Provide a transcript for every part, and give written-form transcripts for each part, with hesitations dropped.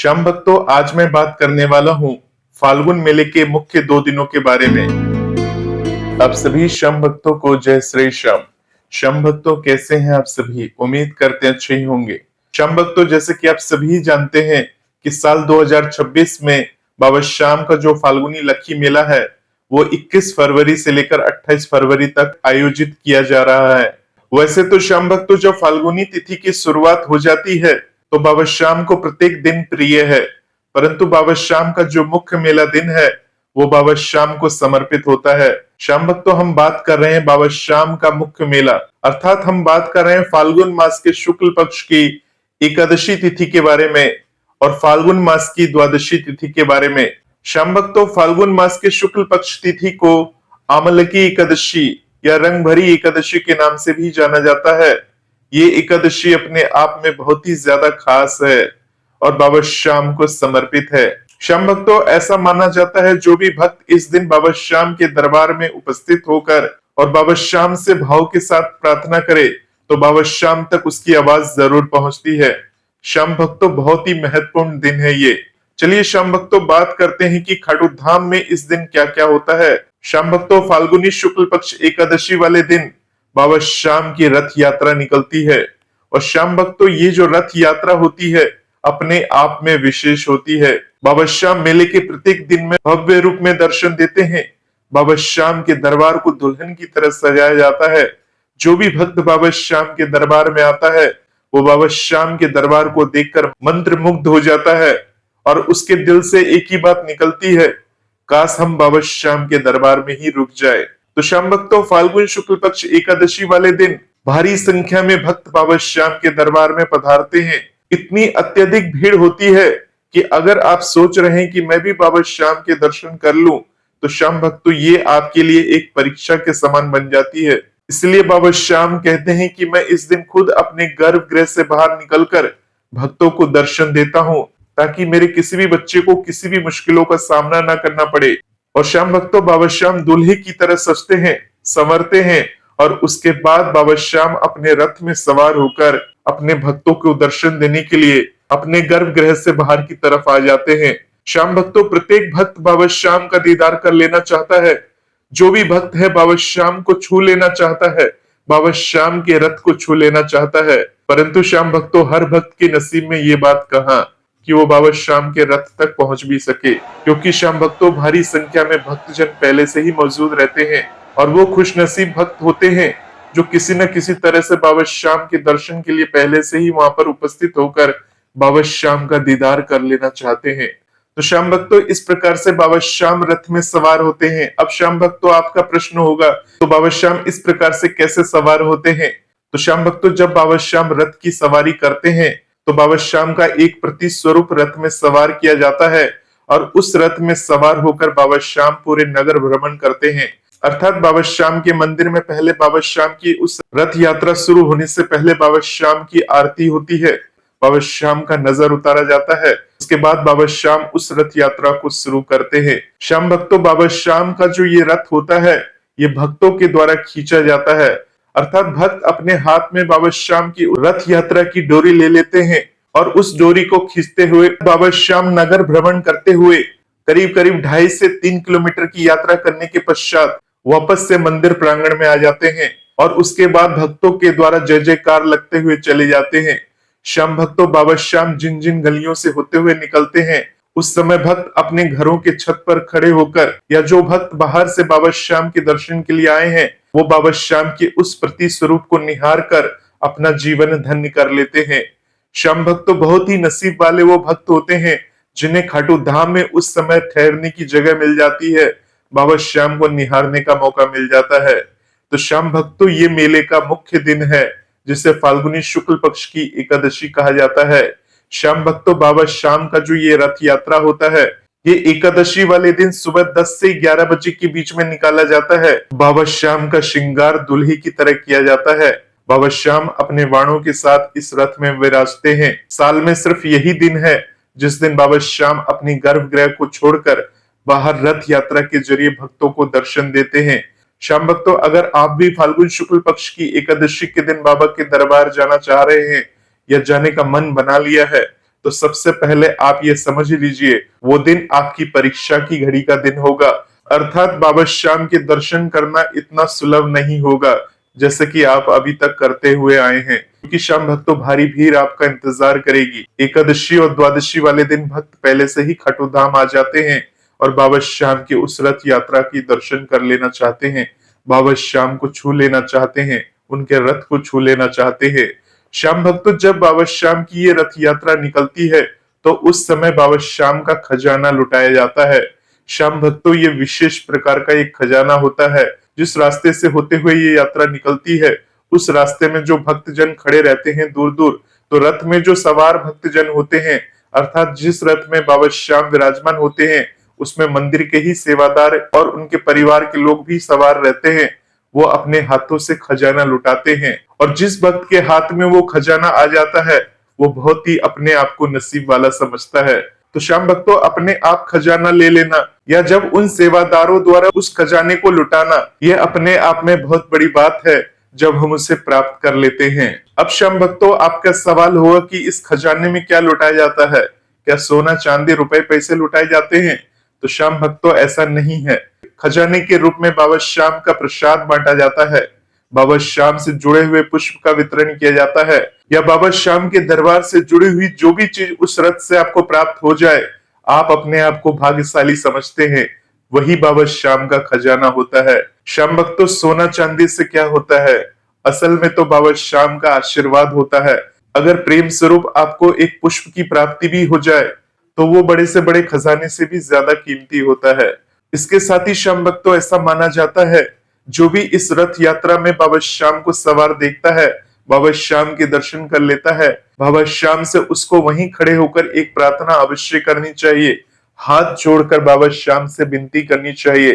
श्याम भक्तों, आज मैं बात करने वाला हूँ फाल्गुन मेले के मुख्य 2 दिनों के बारे में। आप सभी श्याम भक्तों को जय श्री श्याम। श्याम भक्तों, कैसे हैं आप सभी? उम्मीद करते हैं अच्छे ही होंगे। श्याम भक्तों, जैसे कि आप सभी जानते हैं कि साल 2026 में बाबा श्याम का जो फाल्गुनी लक्की मेला है वो 21 फरवरी से लेकर 28 फरवरी तक आयोजित किया जा रहा है। वैसे तो श्याम भक्तों, जब फाल्गुनी तिथि की शुरुआत हो जाती है तो बाबा श्याम को प्रत्येक दिन प्रिय है, परंतु बाबा श्याम का जो मुख्य मेला दिन है वो बाबा श्याम को समर्पित होता है। श्याम भक्तों, हम बात कर रहे हैं बाबा श्याम का मुख्य मेला, अर्थात हम बात कर रहे हैं फाल्गुन मास के शुक्ल पक्ष की एकादशी तिथि के बारे में और फाल्गुन मास की द्वादशी तिथि के बारे में। श्याम भक्तों, फाल्गुन मास के शुक्ल पक्ष तिथि को आमलकी एकादशी या रंग भरी एकादशी के नाम से भी जाना जाता है। ये एकादशी अपने आप में बहुत ही ज्यादा खास है और बाबा श्याम को समर्पित है। श्याम भक्तों, ऐसा माना जाता है जो भी भक्त इस दिन बाबा श्याम के दरबार में उपस्थित होकर और बाबा श्याम से भाव के साथ प्रार्थना करे तो बाबा श्याम तक उसकी आवाज जरूर पहुंचती है। श्याम भक्तों, बहुत ही महत्वपूर्ण दिन है ये। चलिए श्याम भक्तों, बात करते हैं कि खाटू धाम में इस दिन क्या क्या होता है। श्याम भक्तों, फाल्गुनी शुक्ल पक्ष एकादशी वाले दिन बाबा श्याम की रथ यात्रा निकलती है और श्याम भक्तों, ये जो रथ यात्रा होती है अपने आप में विशेष होती है। बाबा श्याम मेले के प्रत्येक दिन में भव्य रूप में दर्शन देते हैं। बाबा श्याम के दरबार को दुल्हन की तरह सजाया जाता है। जो भी भक्त बाबा श्याम के दरबार में आता है वो बाबा श्याम के दरबार को देखकर मंत्रमुग्ध हो जाता है और उसके दिल से एक ही बात निकलती है, काश हम बाबा श्याम के दरबार में ही रुक जाए। तो श्याम भक्तों, फाल्गुन शुक्ल पक्ष एकादशी वाले दिन भारी संख्या में भक्त बाबा श्याम के दरबार में पधारते हैं। इतनी अत्यधिक भीड़ होती है कि अगर आप सोच रहे हैं कि मैं भी बाबा श्याम के दर्शन कर लूं तो श्याम भक्तों, ये आपके लिए एक परीक्षा के समान बन जाती है। इसलिए बाबा श्याम कहते हैं कि मैं इस दिन खुद अपने गर्भगृह से बाहर निकलकर भक्तों को दर्शन देता हूं ताकि मेरे किसी भी बच्चे को किसी भी मुश्किलों का सामना ना करना पड़े। और श्याम भक्तों, बाबा श्याम दूल्हे की तरह सजते हैं, संवरते हैं और उसके बाद बाबा श्याम अपने रथ में सवार होकर अपने भक्तों को दर्शन देने के लिए अपने गर्भगृह से बाहर की तरफ आ जाते हैं। श्याम भक्तों, प्रत्येक भक्त बाबा श्याम का दीदार कर लेना चाहता है। जो भी भक्त है बाबा श्याम को छू लेना चाहता है, बाबा श्याम के रथ को छू लेना चाहता है, परंतु श्याम भक्तों, हर भक्त के नसीब में ये बात कहाँ कि वो बाबा श्याम के रथ तक पहुंच भी सके, क्योंकि श्याम भक्तों, भारी संख्या में भक्तजन पहले से ही मौजूद रहते हैं और वो खुशनसीब भक्त होते हैं जो किसी न किसी तरह से बाबा श्याम के दर्शन के लिए पहले से ही वहां पर उपस्थित होकर बाबा श्याम का दीदार कर लेना चाहते हैं। तो श्याम भक्तों, इस प्रकार से बाबा श्याम रथ में सवार होते हैं। अब श्याम भक्तों, आपका प्रश्न होगा, तो बाबा श्याम इस प्रकार से कैसे सवार होते हैं? तो श्याम भक्तों, जब बाबा श्याम रथ की सवारी करते हैं तो बाबा श्याम का एक प्रति स्वरूप रथ में सवार किया जाता है और उस रथ में सवार होकर बाबा श्याम पूरे नगर भ्रमण करते हैं। अर्थात बाबा श्याम के मंदिर में पहले बाबा श्याम की उस रथ यात्रा शुरू होने से पहले बाबा श्याम की आरती होती है, बाबा श्याम का नजर उतारा जाता है। उसके बाद बाबा श्याम उस रथ यात्रा को शुरू करते हैं। श्याम भक्तों, बाबा श्याम का जो ये रथ होता है ये भक्तों के द्वारा खींचा जाता है, अर्थात भक्त अपने हाथ में बाबा श्याम की रथ यात्रा की डोरी ले लेते हैं और उस डोरी को खींचते हुए बाबा श्याम नगर भ्रमण करते हुए करीब करीब 2.5 से 3 किलोमीटर की यात्रा करने के पश्चात वापस से मंदिर प्रांगण में आ जाते हैं और उसके बाद भक्तों के द्वारा जय जयकार लगते हुए चले जाते हैं। श्याम भक्तों, बाबा श्याम जिन जिन गलियों से होते हुए निकलते हैं उस समय भक्त अपने घरों के छत पर खड़े होकर या जो भक्त बाहर से बाबा श्याम के दर्शन के लिए आए हैं वो बाबा श्याम के उस प्रति स्वरूप को निहार कर अपना जीवन धन्य कर लेते हैं। श्याम भक्तों, बहुत ही नसीब वाले वो भक्त होते हैं जिन्हें खाटू धाम में उस समय ठहरने की जगह मिल जाती है, बाबा श्याम को निहारने का मौका मिल जाता है। तो श्याम भक्तों, ये मेले का मुख्य दिन है जिसे फाल्गुनी शुक्ल पक्ष की एकादशी कहा जाता है। श्याम भक्तों, बाबा श्याम का जो ये रथ यात्रा होता है ये एकादशी वाले दिन सुबह 10 से 11 बजे के बीच में निकाला जाता है। बाबा श्याम का श्रृंगार दुल्हे की तरह किया जाता है। बाबा श्याम अपने वाणों के साथ इस रथ में विराजते हैं। साल में सिर्फ यही दिन है जिस दिन बाबा श्याम अपनी गर्भगृह को छोड़कर बाहर रथ यात्रा के जरिए भक्तों को दर्शन देते हैं। श्याम भक्तों, अगर आप भी फाल्गुन शुक्ल पक्ष की एकादशी के दिन बाबा के दरबार जाना चाह रहे हैं या जाने का मन बना लिया है तो सबसे पहले आप ये समझ लीजिए वो दिन आपकी परीक्षा की घड़ी का दिन होगा। अर्थात बाबा श्याम के दर्शन करना इतना सुलभ नहीं होगा जैसे कि आप अभी तक करते हुए आए हैं, क्योंकि शाम भक्तों भारी भीड़ आपका इंतजार करेगी। एकादशी और द्वादशी वाले दिन भक्त पहले से ही खटोधाम आ जाते हैं और बाबा श्याम की उस रथ यात्रा की दर्शन कर लेना चाहते हैं, बाबा श्याम को छू लेना चाहते हैं, उनके रथ को छू लेना चाहते हैं। श्याम भक्तों जब बाबा श्याम की ये रथ यात्रा निकलती है तो उस समय बाबा श्याम का खजाना लुटाया जाता है। श्याम भक्तों ये विशेष प्रकार का एक खजाना होता है। जिस रास्ते से होते हुए ये यात्रा निकलती है उस रास्ते में जो भक्तजन खड़े रहते हैं दूर दूर, तो रथ में जो सवार भक्तजन होते हैं, अर्थात जिस रथ में बाबा श्याम विराजमान होते हैं उसमें मंदिर के ही सेवादार और उनके परिवार के लोग भी सवार रहते हैं। वो अपने हाथों से खजाना लुटाते हैं और जिस भक्त के हाथ में वो खजाना आ जाता है वो बहुत ही अपने आप को नसीब वाला समझता है। तो श्याम भक्तों अपने आप खजाना ले लेना या जब उन सेवादारों द्वारा उस खजाने को लुटाना, ये अपने आप में बहुत बड़ी बात है जब हम उसे प्राप्त कर लेते हैं। अब श्याम भक्तों आपका सवाल होगा कि इस खजाने में क्या लुटाया जाता है, क्या सोना चांदी रुपए पैसे लुटाए जाते हैं? तो श्याम भक्तों ऐसा नहीं है। खजाने के रूप में बाबा श्याम का प्रसाद बांटा जाता है, बाबा श्याम से जुड़े हुए पुष्प का वितरण किया जाता है, या बाबा श्याम के दरबार से जुड़ी हुई जो भी चीज उस रथ से आपको प्राप्त हो जाए, आप अपने आप को भाग्यशाली समझते हैं, वही बाबा श्याम का खजाना होता है। श्याम भक्तों सोना चांदी से क्या होता है? असल में तो बाबा श्याम का आशीर्वाद होता है। अगर प्रेम स्वरूप आपको एक पुष्प की प्राप्ति भी हो जाए तो वो बड़े से बड़े खजाने से भी ज्यादा कीमती होता है। इसके साथ ही श्याम भक्तों ऐसा माना जाता है जो भी इस रथ यात्रा में बाबा श्याम को सवार देखता है, बाबा श्याम के दर्शन कर लेता है, बाबा श्याम से उसको वहीं खड़े होकर एक प्रार्थना अवश्य करनी चाहिए। हाथ जोड़कर बाबा श्याम से विनती करनी चाहिए,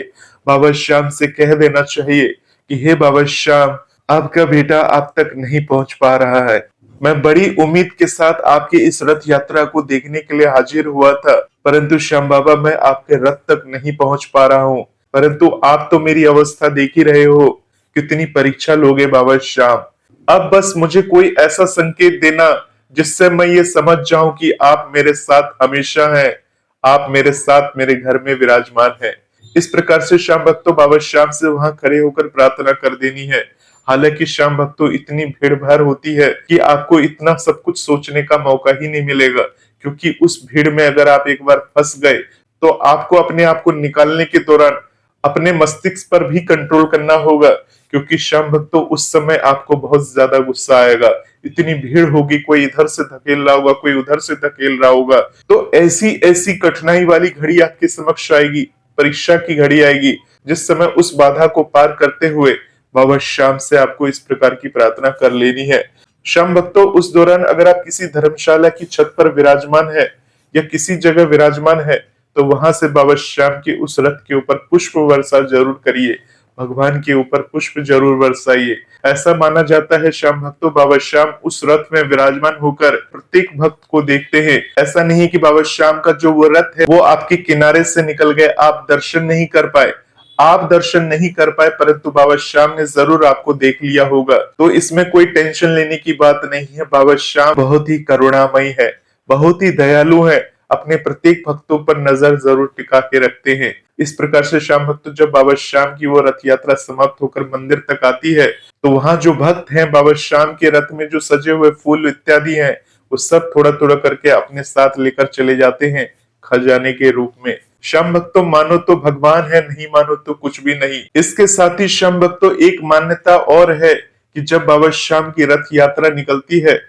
बाबा श्याम से कह देना चाहिए कि हे बाबा श्याम, आपका बेटा आप तक नहीं पहुंच पा रहा है। मैं बड़ी उम्मीद के साथ आपकी इस रथ यात्रा को देखने के लिए हाजिर हुआ था, परंतु श्याम बाबा मैं आपके रथ तक नहीं पहुंच पा रहा हूँ। परंतु आप तो मेरी अवस्था देख ही रहे हो, कितनी परीक्षा लोगे बाबा श्याम। अब बस मुझे कोई ऐसा संकेत देना जिससे मैं ये समझ जाऊं कि आप मेरे साथ हमेशा हैं, आप मेरे साथ मेरे घर में विराजमान हैं। इस प्रकार से श्याम भक्तों बाबा श्याम से वहां खड़े होकर प्रार्थना कर देनी है। हालांकि श्याम भक्तों इतनी भीड़ भाड़ होती है कि आपको इतना सब कुछ सोचने का मौका ही नहीं मिलेगा, क्योंकि उस भीड़ में अगर आप एक बार फंस गए तो आपको अपने आप को निकालने के दौरान अपने मस्तिष्क पर भी कंट्रोल करना होगा, क्योंकि श्याम भक्तों उस समय आपको बहुत ज्यादा गुस्सा आएगा। इतनी भीड़ होगी, कोई इधर से धकेल रहा होगा, कोई उधर से धकेल रहा होगा, तो ऐसी ऐसी कठिनाई वाली घड़ी आपके समक्ष आएगी, परीक्षा की घड़ी आएगी, जिस समय उस बाधा को पार करते हुए बाबा श्याम से आपको इस प्रकार की प्रार्थना कर लेनी है। श्याम भक्तों उस दौरान अगर आप किसी धर्मशाला की छत पर विराजमान है या किसी जगह विराजमान है तो वहां से बाबा श्याम के उस रथ के ऊपर पुष्प वर्षा जरूर करिए, भगवान के ऊपर पुष्प जरूर बरसाइए। ऐसा माना जाता है श्याम भक्तों बाबा श्याम उस रथ में विराजमान होकर प्रत्येक भक्त को देखते हैं। ऐसा नहीं कि बाबा श्याम का जो वो रथ है वो आपके किनारे से निकल गए, आप दर्शन नहीं कर पाए, आप दर्शन नहीं कर पाए, परंतु बाबा श्याम ने जरूर आपको देख लिया होगा। तो इसमें कोई टेंशन लेने की बात नहीं है। बाबा श्याम बहुत ही करुणामयी है, बहुत ही दयालु है, अपने प्रत्येक भक्तों पर नजर जरूर टिका के रखते हैं। इस प्रकार से श्याम भक्त जब बाबा श्याम की वो रथ यात्रा समाप्त होकर मंदिर तक आती है तो वहां जो भक्त हैं बाबा श्याम के रथ में जो सजे हुए फूल इत्यादि हैं वो सब थोड़ा थोड़ा करके अपने साथ लेकर चले जाते हैं खजाने के रूप में। श्याम भक्तों मानो तो भगवान है, नहीं मानो तो कुछ भी नहीं। इसके साथ ही श्याम भक्तों एक मान्यता और है कि जब बाबा श्याम की रथ यात्रा निकलती है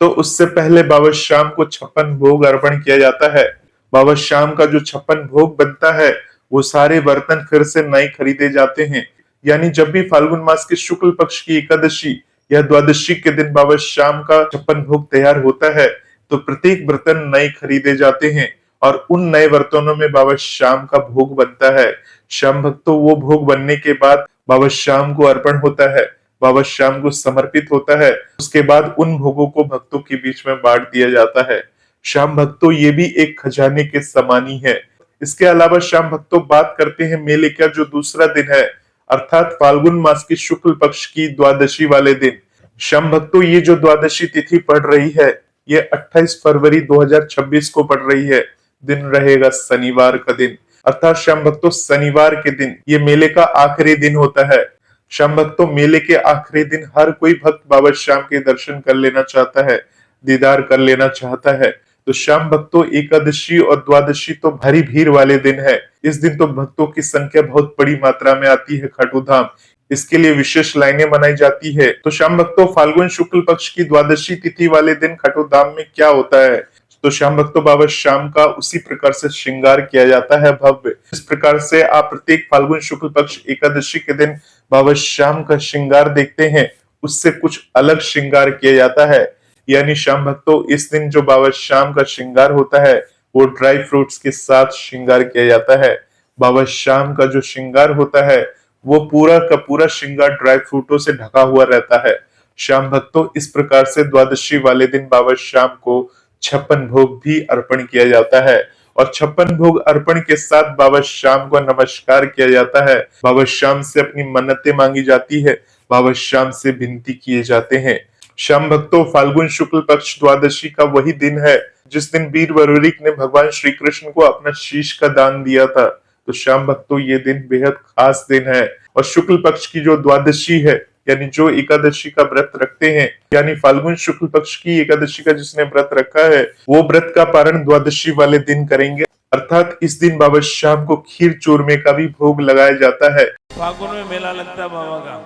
तो उससे पहले बाबा श्याम को 56 भोग अर्पण किया जाता है। बाबा श्याम का जो 56 भोग बनता है वो सारे बर्तन फिर से नए खरीदे जाते हैं। यानी जब भी फाल्गुन मास के शुक्ल पक्ष की एकादशी या द्वादशी के दिन बाबा श्याम का 56 भोग तैयार होता है तो प्रत्येक बर्तन नए खरीदे जाते हैं और उन नए बर्तनों में बाबा श्याम का भोग बनता है। श्याम भक्तों वो भोग बनने के बाद बाबा श्याम को अर्पण होता है, बाबा श्याम को समर्पित होता है। उसके बाद उन भोगों को भक्तों के बीच में बांट दिया जाता है। श्याम भक्तों ये भी एक खजाने के समान ही है। इसके अलावा श्याम भक्तों बात करते हैं मेले का जो दूसरा दिन है, अर्थात फाल्गुन मास की शुक्ल पक्ष की द्वादशी वाले दिन। श्याम भक्तों ये जो द्वादशी तिथि पड़ रही है ये 28 फरवरी 2026 को पड़ रही है। दिन रहेगा शनिवार का दिन, अर्थात श्याम भक्तों शनिवार के दिन ये मेले का आखिरी दिन होता है। श्याम भक्तों मेले के आखिरी दिन हर कोई भक्त बाबा श्याम के दर्शन कर लेना चाहता है, दीदार कर लेना चाहता है। तो श्याम भक्तों एकादशी और द्वादशी तो भारी भीड़ वाले दिन है। इस दिन तो भक्तों की संख्या बहुत बड़ी मात्रा में आती है खाटू धाम। इसके लिए विशेष लाइनें बनाई जाती है। तो श्याम भक्तों फाल्गुन शुक्ल पक्ष की द्वादशी तिथि वाले दिन खाटू धाम में क्या होता है? तो श्याम भक्तों बाबा श्याम का उसी प्रकार से श्रृंगार किया जाता है भव्य। इस प्रकार से आप प्रत्येक फाल्गुन शुक्ल पक्ष एकादशी के दिन बाबा श्याम का श्रृंगार देखते हैं, उससे कुछ अलग श्रृंगार किया जाता है। यानी श्याम भक्तों इस दिन जो बाबा श्याम का श्रृंगार होता है वो ड्राई फ्रूट्स के साथ श्रृंगार किया जाता है। बाबा श्याम का जो श्रृंगार होता है वो पूरा का पूरा श्रृंगार ड्राई फ्रूटों से ढका हुआ रहता है। श्याम भक्तों इस प्रकार से द्वादशी वाले दिन बाबा श्याम को 56 भोग भी अर्पण किया जाता है और 56 भोग अर्पण के साथ बाबा श्याम को नमस्कार किया जाता है। बाबा श्याम से अपनी मन्नतें मांगी जाती है, बाबा श्याम से विनती किए जाते हैं। श्याम भक्तों फाल्गुन शुक्ल पक्ष द्वादशी का वही दिन है जिस दिन वीर वरुरिक ने भगवान श्री कृष्ण को अपना शीश का दान दिया था। तो श्याम भक्तों ये दिन बेहद खास दिन है। और शुक्ल पक्ष की जो द्वादशी है यानी जो एकादशी का व्रत रखते हैं, यानी फाल्गुन शुक्ल पक्ष की एकादशी का जिसने व्रत रखा है वो व्रत का पारण द्वादशी वाले दिन करेंगे। अर्थात इस दिन बाबा श्याम को खीर चूरमे का भी भोग लगाया जाता है। फागुन में मेला लगता है बाबा का,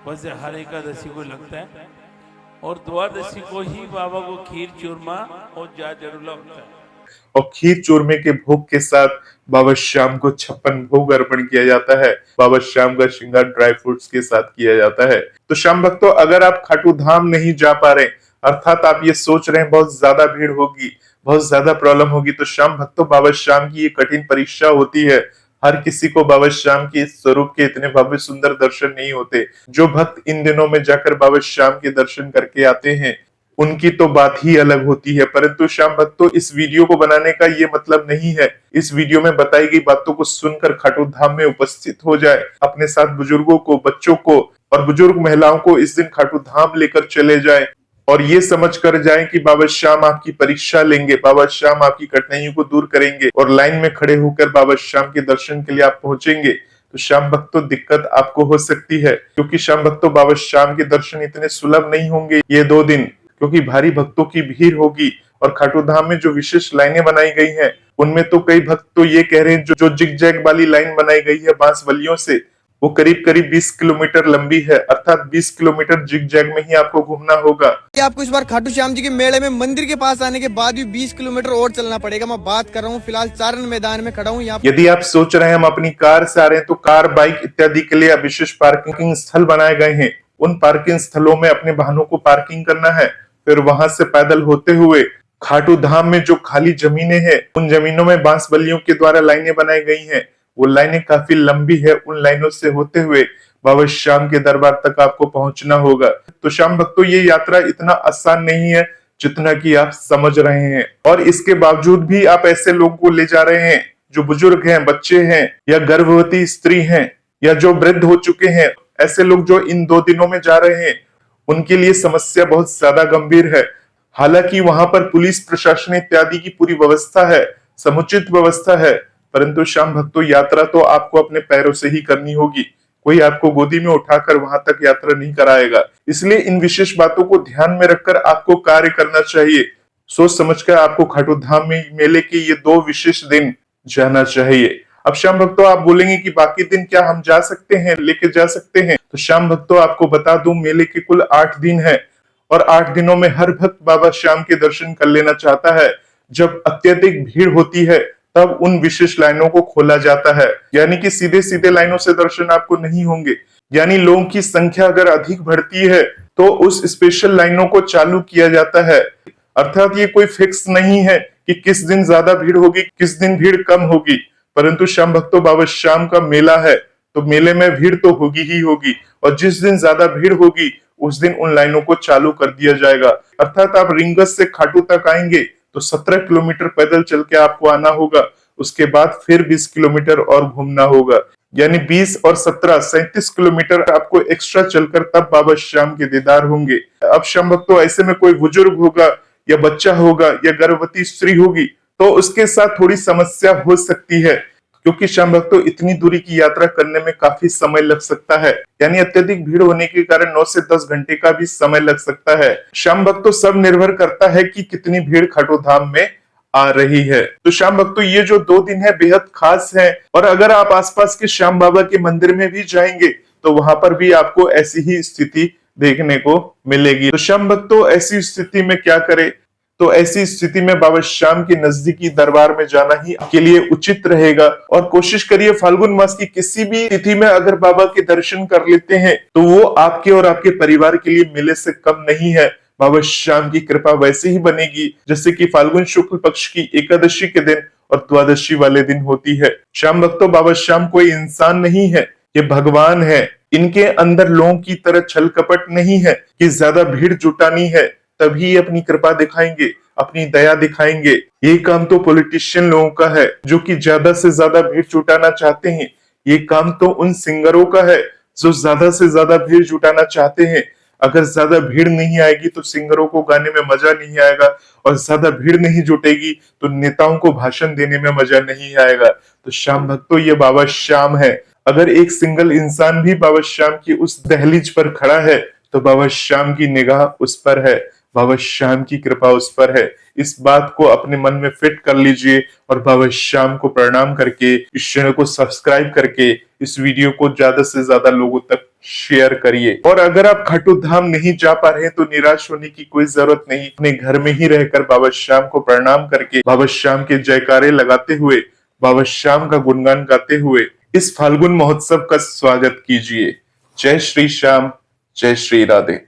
वैसे हर एकादशी को लगता है और द्वादशी को ही बाबा को खीर चूरमा और जरूर लगता है। और खीर चूरमे के भोग के साथ बाबा श्याम को 56 भोग अर्पण किया जाता है। बाबा श्याम का श्रृंगार ड्राई फ्रूट्स के साथ किया जाता है। तो श्याम भक्तों अगर आप खाटू धाम नहीं जा पा रहे, अर्थात आप ये सोच रहे हैं बहुत ज्यादा भीड़ होगी, बहुत ज्यादा प्रॉब्लम होगी, तो श्याम भक्तों बाबा श्याम की ये कठिन परीक्षा होती है। हर किसी को बाबा श्याम के स्वरूप के इतने भव्य सुंदर दर्शन नहीं होते। जो भक्त इन दिनों में जाकर बाबा श्याम के दर्शन करके आते हैं उनकी तो बात ही अलग होती है। परंतु श्याम भक्तों इस वीडियो को बनाने का ये मतलब नहीं है इस वीडियो में बताई गई बातों को सुनकर खाटू धाम में उपस्थित हो जाए, अपने साथ बुजुर्गों को, बच्चों को और बुजुर्ग महिलाओं को इस दिन खाटू धाम लेकर चले जाएं और ये समझ कर जाएं कि बाबा श्याम आपकी परीक्षा लेंगे, बाबा श्याम आपकी कठिनाइयों को दूर करेंगे और लाइन में खड़े होकर बाबा श्याम के दर्शन के लिए आप पहुंचेंगे। तो श्याम भक्तों दिक्कत आपको हो सकती है, क्योंकि श्याम भक्तों बाबा श्याम के दर्शन इतने सुलभ नहीं होंगे ये 2 दिन, क्योंकि भारी भक्तों की भीड़ होगी। और खाटू धाम में जो विशेष लाइनें बनाई गई हैं उनमें तो कई भक्त तो ये कह रहे हैं जो जिग जैग वाली लाइन बनाई गई है बांस बल्लियों से, वो करीब 20 किलोमीटर लंबी है। अर्थात 20 किलोमीटर जिग जैग में ही आपको घूमना होगा। आपको इस बार खाटू श्याम जी के मेले में मंदिर के पास आने के बाद भी 20 किलोमीटर और चलना पड़ेगा। मैं बात कर रहा हूँ फिलहाल चारण मैदान में खड़ा हूँ यहाँ। यदि आप सोच रहे हैं हम अपनी कार से आ रहे हैं तो कार, बाइक इत्यादि के लिए विशेष पार्किंग स्थल बनाए गए हैं। उन पार्किंग स्थलों में अपने वाहनों को पार्किंग करना है, फिर वहां से पैदल होते हुए खाटू धाम में जो खाली जमीनें हैं उन जमीनों में बांस बल्लियों के द्वारा लाइनें बनाई गई हैं। वो लाइनें काफी लंबी है, उन लाइनों से होते हुए बाबा श्याम के दरबार तक आपको पहुंचना होगा। तो श्याम भक्तों ये यात्रा इतना आसान नहीं है जितना कि आप समझ रहे हैं। और इसके बावजूद भी आप ऐसे लोगों को ले जा रहे हैं जो बुजुर्ग हैं, बच्चे हैं या गर्भवती स्त्री हैं या जो वृद्ध हो चुके हैं। ऐसे लोग जो इन 2 दिनों में जा रहे हैं उनके लिए समस्या बहुत ज्यादा गंभीर है। हालांकि वहां पर पुलिस प्रशासन इत्यादि की पूरी व्यवस्था है, समुचित व्यवस्था है, परंतु श्याम भक्तों यात्रा तो आपको अपने पैरों से ही करनी होगी। कोई आपको गोदी में उठाकर वहां तक यात्रा नहीं कराएगा। इसलिए इन विशेष बातों को ध्यान में रखकर आपको कार्य करना चाहिए। सोच समझकर आपको खाटू धाम में मेले के ये 2 विशेष दिन जाना चाहिए। अब श्याम भक्तों आप बोलेंगे कि बाकी दिन क्या हम जा सकते हैं, लेके जा सकते हैं? तो श्याम भक्तों आपको बता दूं मेले के कुल 8 दिन है और 8 दिनों में हर भक्त बाबा श्याम के दर्शन कर लेना चाहता है। जब अत्यधिक भीड़ होती है तब उन विशेष लाइनों को खोला जाता है, यानी कि सीधे सीधे लाइनों से दर्शन आपको नहीं होंगे। यानी लोगों की संख्या अगर अधिक बढ़ती है तो उस स्पेशल लाइनों को चालू किया जाता है। अर्थात ये कोई फिक्स नहीं है कि किस दिन ज्यादा भीड़ होगी, किस दिन भीड़ कम होगी, परंतु श्याम भक्तों बाबा श्याम का मेला है तो मेले में भीड़ तो होगी ही होगी और जिस दिन ज्यादा भीड़ होगी उस दिन उन लाइनों को चालू कर दिया जाएगा। अर्थात आप रिंगस से खाटू तक आएंगे तो 17 किलोमीटर पैदल चल के आपको आना होगा, उसके बाद फिर 20 किलोमीटर और घूमना होगा, यानी 20 और 17 37 किलोमीटर आपको एक्स्ट्रा चलकर तब बाबा श्याम के दीदार होंगे। अब श्याम भक्तों ऐसे में कोई बुजुर्ग होगा या बच्चा होगा या गर्भवती स्त्री होगी तो उसके साथ थोड़ी समस्या हो सकती है, क्योंकि श्याम भक्तों इतनी दूरी की यात्रा करने में काफी समय लग सकता है, यानी अत्यधिक भीड़ होने के कारण 9 से 10 घंटे का भी समय लग सकता है। श्याम भक्तों सब निर्भर करता है कि कितनी भीड़ खाटू धाम में आ रही है। तो श्याम भक्तों ये जो 2 दिन है बेहद खास है, और अगर आप आसपास के श्याम बाबा के मंदिर में भी जाएंगे तो वहां पर भी आपको ऐसी ही स्थिति देखने को मिलेगी। तो श्याम भक्तों ऐसी स्थिति में क्या करें? तो ऐसी स्थिति में बाबा श्याम के नजदीकी दरबार में जाना ही आपके लिए उचित रहेगा, और कोशिश करिए फाल्गुन मास की किसी भी तिथि में अगर बाबा के दर्शन कर लेते हैं तो वो आपके और आपके परिवार के लिए मिले से कम नहीं है। बाबा श्याम की कृपा वैसे ही बनेगी जैसे कि फाल्गुन शुक्ल पक्ष की एकादशी के दिन और द्वादशी वाले दिन होती है। श्याम भक्तों बाबा श्याम कोई इंसान नहीं है, ये भगवान है। इनके अंदर लोगों की तरह छल कपट नहीं है कि ज्यादा भीड़ जुटानी है तभी अपनी कृपा दिखाएंगे, अपनी दया दिखाएंगे। ये काम तो पॉलिटिशियन लोगों का है जो कि ज्यादा से ज्यादा भीड़ जुटाना चाहते हैं। ये काम तो उन सिंगरों का है जो ज्यादा से ज्यादा भीड़ जुटाना चाहते हैं। अगर ज्यादा भीड़ नहीं आएगी तो सिंगरों को गाने में मजा नहीं आएगा, और ज्यादा भीड़ नहीं जुटेगी तो नेताओं को भाषण देने में मजा नहीं आएगा। तो श्याम भक्तों ये बाबा श्याम है। अगर एक सिंगल इंसान भी बाबा श्याम की उस दहलीज पर खड़ा है तो बाबा श्याम की निगाह उस पर है, बाबा श्याम की कृपा उस पर है। इस बात को अपने मन में फिट कर लीजिए और बाबा श्याम को प्रणाम करके इस चैनल को सब्सक्राइब करके इस वीडियो को ज्यादा से ज्यादा लोगों तक शेयर करिए। और अगर आप खाटू धाम नहीं जा पा रहे तो निराश होने की कोई जरूरत नहीं। अपने घर में ही रहकर बाबा श्याम को प्रणाम करके बाबा श्याम के जयकारे लगाते हुए, बाबा श्याम का गुणगान गाते हुए इस फाल्गुन महोत्सव का स्वागत कीजिए। जय श्री श्याम, जय श्री राधे।